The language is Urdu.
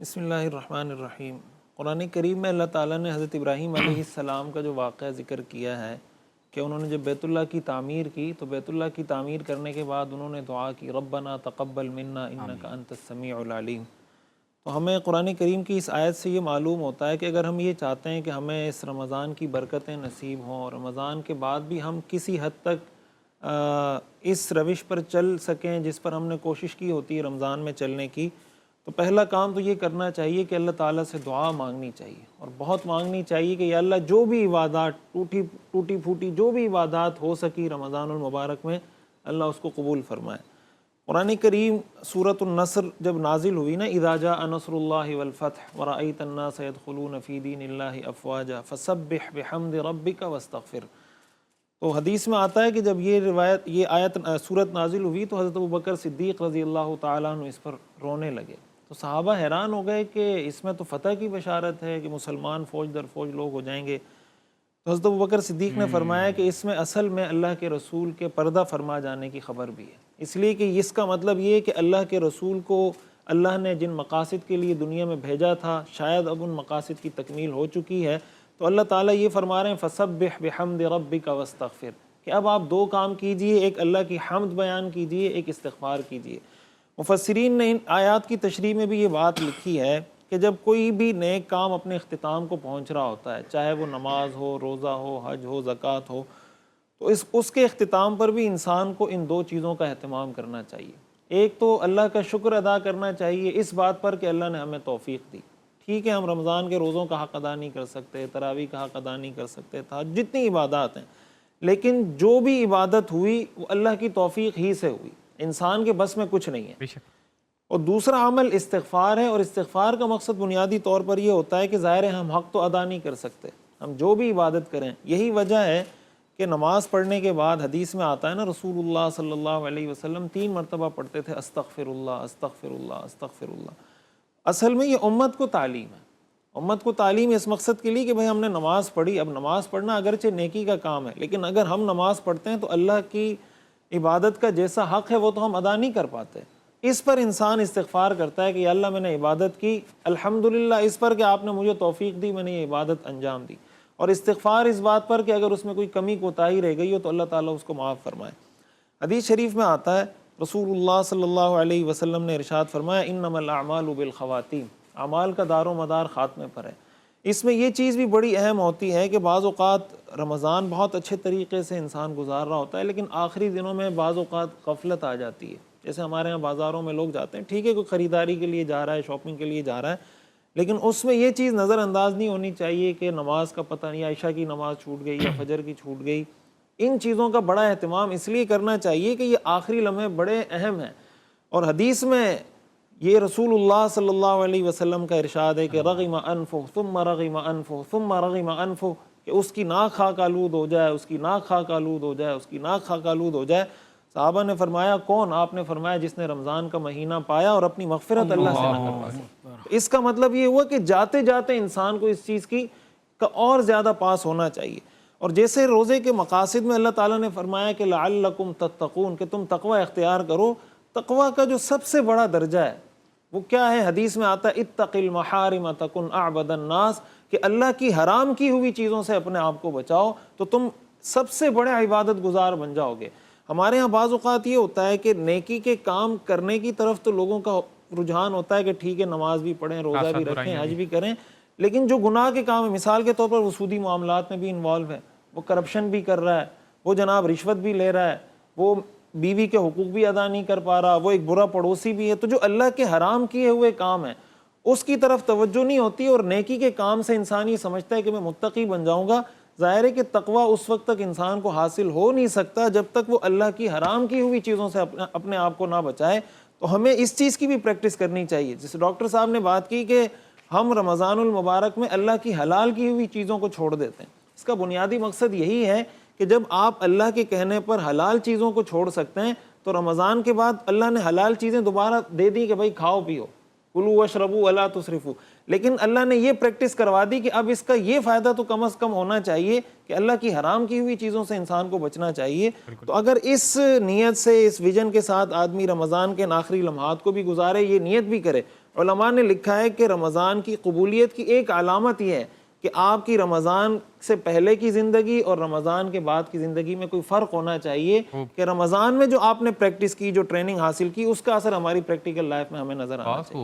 بسم اللہ الرحمن الرحیم۔ قرآن کریم میں اللہ تعالیٰ نے حضرت ابراہیم علیہ السلام کا جو واقعہ ذکر کیا ہے کہ انہوں نے جب بیت اللہ کی تعمیر کی تو بیت اللہ کی تعمیر کرنے کے بعد انہوں نے دعا کی ربنا تقبل منا انک انت السمیع العلیم۔ تو ہمیں قرآن کریم کی اس آیت سے یہ معلوم ہوتا ہے کہ اگر ہم یہ چاہتے ہیں کہ ہمیں اس رمضان کی برکتیں نصیب ہوں اور رمضان کے بعد بھی ہم کسی حد تک اس روش پر چل سکیں جس پر ہم نے کوشش کی ہوتی ہے رمضان میں چلنے کی، تو پہلا کام تو یہ کرنا چاہیے کہ اللہ تعالیٰ سے دعا مانگنی چاہیے اور بہت مانگنی چاہیے کہ یا اللہ جو بھی عبادات ٹوٹی پھوٹی جو بھی عبادات ہو سکی رمضان المبارک میں، اللہ اس کو قبول فرمائے۔ قرآن کریم سورۃ النصر جب نازل ہوئی نا، اذا جاء نصر اللہ والفتح ورأیت الناس يدخلون فی دین اللہ افواجا فسبح بحمد ربک واستغفر، تو حدیث میں آتا ہے کہ جب یہ آیت سورت نازل ہوئی تو حضرت ابوبکر صدیق رضی اللہ تعالیٰ عنہ اس پر رونے لگے، تو صحابہ حیران ہو گئے کہ اس میں تو فتح کی بشارت ہے کہ مسلمان فوج در فوج لوگ ہو جائیں گے۔ تو حضرت ابوبکر صدیق نے فرمایا کہ اس میں اصل میں اللہ کے رسول کے پردہ فرما جانے کی خبر بھی ہے، اس لیے کہ اس کا مطلب یہ ہے کہ اللہ کے رسول کو اللہ نے جن مقاصد کے لیے دنیا میں بھیجا تھا شاید اب ان مقاصد کی تکمیل ہو چکی ہے، تو اللہ تعالیٰ یہ فرما رہے ہیں فسبح بحمد ربک واستغفر، کہ اب آپ دو کام کیجئے، ایک اللہ کی حمد بیان کیجئے، ایک استغفار کیجئے۔ مفسرین نے ان آیات کی تشریح میں بھی یہ بات لکھی ہے کہ جب کوئی بھی نیک کام اپنے اختتام کو پہنچ رہا ہوتا ہے، چاہے وہ نماز ہو، روزہ ہو، حج ہو، زکوٰۃ ہو، تو اس کے اختتام پر بھی انسان کو ان دو چیزوں کا اہتمام کرنا چاہیے۔ ایک تو اللہ کا شکر ادا کرنا چاہیے اس بات پر کہ اللہ نے ہمیں توفیق دی، ٹھیک ہے ہم رمضان کے روزوں کا حق ادا نہیں کر سکتے، تراویح کا حق ادا نہیں کر سکتے، جتنی عبادات ہیں، لیکن جو بھی عبادت ہوئی وہ اللہ کی توفیق ہی سے ہوئی، انسان کے بس میں کچھ نہیں ہے۔ اور دوسرا عمل استغفار ہے، اور استغفار کا مقصد بنیادی طور پر یہ ہوتا ہے کہ ظاہر ہے ہم حق تو ادا نہیں کر سکتے، ہم جو بھی عبادت کریں، یہی وجہ ہے کہ نماز پڑھنے کے بعد حدیث میں آتا ہے نا، رسول اللہ صلی اللہ علیہ وسلم 3 مرتبہ پڑھتے تھے استغفر اللہ استغفر اللہ استغفر اللہ۔ اصل میں یہ امت کو تعلیم ہے، امت کو تعلیم اس مقصد کے لیے کہ بھئی ہم نے نماز پڑھی، اب نماز پڑھنا اگرچہ نیکی کا کام ہے، لیکن اگر ہم نماز پڑھتے ہیں تو اللہ کی عبادت کا جیسا حق ہے وہ تو ہم ادا نہیں کر پاتے، اس پر انسان استغفار کرتا ہے کہ یا اللہ میں نے عبادت کی، الحمدللہ اس پر کہ آپ نے مجھے توفیق دی، میں نے یہ عبادت انجام دی، اور استغفار اس بات پر کہ اگر اس میں کوئی کمی کوتاہی رہ گئی ہو تو اللہ تعالیٰ اس کو معاف فرمائے۔ حدیث شریف میں آتا ہے رسول اللہ صلی اللہ علیہ وسلم نے ارشاد فرمایا انما الاعمال بالخواتیم، اعمال کا دار و مدار خاتمے پر ہے۔ اس میں یہ چیز بھی بڑی اہم ہوتی ہے کہ بعض اوقات رمضان بہت اچھے طریقے سے انسان گزار رہا ہوتا ہے، لیکن آخری دنوں میں بعض اوقات غفلت آ جاتی ہے، جیسے ہمارے ہاں بازاروں میں لوگ جاتے ہیں، ٹھیک ہے کوئی خریداری کے لیے جا رہا ہے، شاپنگ کے لیے جا رہا ہے، لیکن اس میں یہ چیز نظر انداز نہیں ہونی چاہیے کہ نماز کا پتہ نہیں، عشاء کی نماز چھوٹ گئی یا فجر کی چھوٹ گئی۔ ان چیزوں کا بڑا اہتمام اس لیے کرنا چاہیے کہ یہ آخری لمحے بڑے اہم ہیں، اور حدیث میں یہ رسول اللہ صلی اللہ علیہ وسلم کا ارشاد ہے کہ رغم انفہ ثم رغم انفہ ثم رغم انفہ، کہ اس کی ناک خاک آلود ہو جائے، اس کی ناک خاک آلود ہو جائے، اس کی ناک خاک آلود ہو جائے۔ صحابہ نے فرمایا کون؟ آپ نے فرمایا جس نے رمضان کا مہینہ پایا اور اپنی مغفرت اللہ سے نہ کروا سکے۔ اس کا مطلب یہ ہوا کہ جاتے جاتے انسان کو اس چیز کا اور زیادہ پاس ہونا چاہیے، اور جیسے روزے کے مقاصد میں اللہ تعالیٰ نے فرمایا کہ لعلکم تتقون، کہ تم تقوی اختیار کرو، تقوی کا جو سب سے بڑا درجہ ہے وہ کیا ہے؟ حدیث میں آتا ہے اتق المحارم تکن اعبد الناس، کہ اللہ کی حرام کی ہوئی چیزوں سے اپنے آپ کو بچاؤ تو تم سب سے بڑے عبادت گزار بن جاؤ گے۔ ہمارے ہاں بعض اوقات یہ ہوتا ہے کہ نیکی کے کام کرنے کی طرف تو لوگوں کا رجحان ہوتا ہے کہ ٹھیک ہے نماز بھی پڑھیں، روزہ بھی رکھیں، حج بھی کریں، لیکن جو گناہ کے کام ہیں، مثال کے طور پر وہ سودی معاملات میں بھی انوالو ہے، وہ کرپشن بھی کر رہا ہے، وہ جناب رشوت بھی لے رہا ہے، وہ بیوی کے حقوق بھی ادا نہیں کر پا رہا، وہ ایک برا پڑوسی بھی ہے، تو جو اللہ کے حرام کیے ہوئے کام ہیں اس کی طرف توجہ نہیں ہوتی، اور نیکی کے کام سے انسان یہ سمجھتا ہے کہ میں متقی بن جاؤں گا۔ ظاہر ہے کہ تقوی اس وقت تک انسان کو حاصل ہو نہیں سکتا جب تک وہ اللہ کی حرام کی ہوئی چیزوں سے اپنے آپ کو نہ بچائے۔ تو ہمیں اس چیز کی بھی پریکٹس کرنی چاہیے، جیسے ڈاکٹر صاحب نے بات کی کہ ہم رمضان المبارک میں اللہ کی حلال کی ہوئی چیزوں کو چھوڑ دیتے ہیں۔ اس کا بنیادی مقصد یہی ہے کہ جب آپ اللہ کے کہنے پر حلال چیزوں کو چھوڑ سکتے ہیں تو رمضان کے بعد اللہ نے حلال چیزیں دوبارہ دے دی کہ بھائی کھاؤ پیو، کلوا واشربوا ولا تسرفوا، لیکن اللہ نے یہ پریکٹس کروا دی کہ اب اس کا یہ فائدہ تو کم از کم ہونا چاہیے کہ اللہ کی حرام کی ہوئی چیزوں سے انسان کو بچنا چاہیے۔ تو اگر اس نیت سے، اس ویژن کے ساتھ آدمی رمضان کے آخری لمحات کو بھی گزارے، یہ نیت بھی کرے، علماء نے لکھا ہے کہ رمضان کی قبولیت کی ایک علامت یہ ہے کہ آپ کی رمضان سے پہلے کی زندگی اور رمضان کے بعد کی زندگی میں کوئی فرق ہونا چاہیے کہ رمضان میں جو آپ نے پریکٹس کی، جو ٹریننگ حاصل کی، اس کا اثر ہماری پریکٹیکل لائف میں ہمیں نظر آنا چاہیے۔